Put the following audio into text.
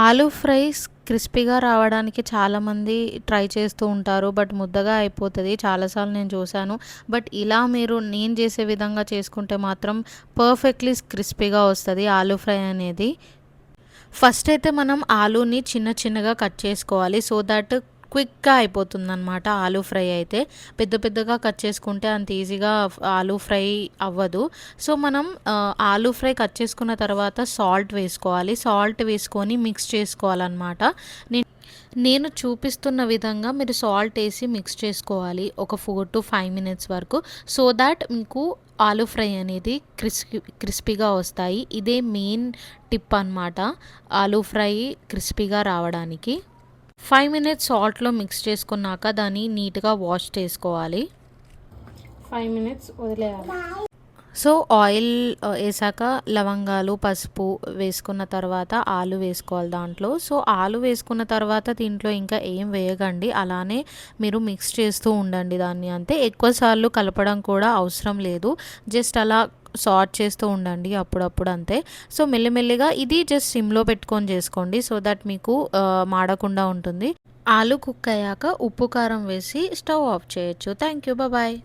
Aloo fries క్రిస్పీగా రావడానికి చాలామంది ట్రై చేస్తూ ఉంటారు. బట్ ముద్దగా అయిపోతది. చాలా సార్లు నేను చూసాను. బట్ ఇలా మీరు నేను చేసే విధంగా చేసుకుంటే మాత్రం పర్ఫెక్ట్‌లీ క్రిస్పీగా వస్తది ఆలూ ఫ్రై అనేది. ఫస్ట్ అయితే మనం ఆలూని చిన్న చిన్నగా కట్ చేసుకోవాలి. సో దట్ క్విక్‌గా అయిపోతుందనమాట ఆలూ ఫ్రై అయితే. పెద్ద పెద్దగా కట్ చేసుకుంటే అంత ఈజీగా ఆలూ ఫ్రై అవ్వదు. సో మనం ఆలూ ఫ్రై కట్ చేసుకున్న తర్వాత సాల్ట్ వేసుకోవాలి. సాల్ట్ వేసుకొని మిక్స్ చేసుకోవాలనమాట. నేను చూపిస్తున్న విధంగా మీరు సాల్ట్ ఏసి మిక్స్ చేసుకోవాలి. ఒక 4-5 మినిట్స్ వరకు. సో దాట్ మీకు ఆలూ ఫ్రై అనేది క్రిస్పీగా వస్తాయి. ఇదే మెయిన్ టిప్ అనమాట ఆలూ ఫ్రై క్రిస్పీగా రావడానికి. 5 మినిట్స్ సాల్ట్‌లో మిక్స్ చేసుకున్నాక దాన్ని నీట్‌గా వాష్ చేసుకోవాలి. 5 మినిట్స్ వదిలేయాలి. సో ఆయిల్ ఏసాక లవంగాలు, పసుపు వేసుకున్న తర్వాత ఆలు వేసుకోవాలి దాంట్లో. సో ఆలు వేసుకున్న తర్వాత దీంట్లో ఇంకా ఏం వేయకండి. అలానే మీరు మిక్స్ చేస్తూ ఉండండి దాన్ని అంతే. ఎక్కువ సార్లు కలపడం కూడా అవసరం లేదు. జస్ట్ అలా సార్ట్ చేస్తూ ఉండండి అప్పుడప్పుడు అంతే. సో మెల్లిమెల్లిగా ఇది జస్ట్ సిమ్‌లో పెట్టుకొని చేసుకోండి. సో దట్ మీకు మాడకుండా ఉంటుంది. ఆలు కుక్ అయ్యాక ఉప్పు, కారం వేసి స్టవ్ ఆఫ్ చేయొచ్చు. Thank you. బాయ్.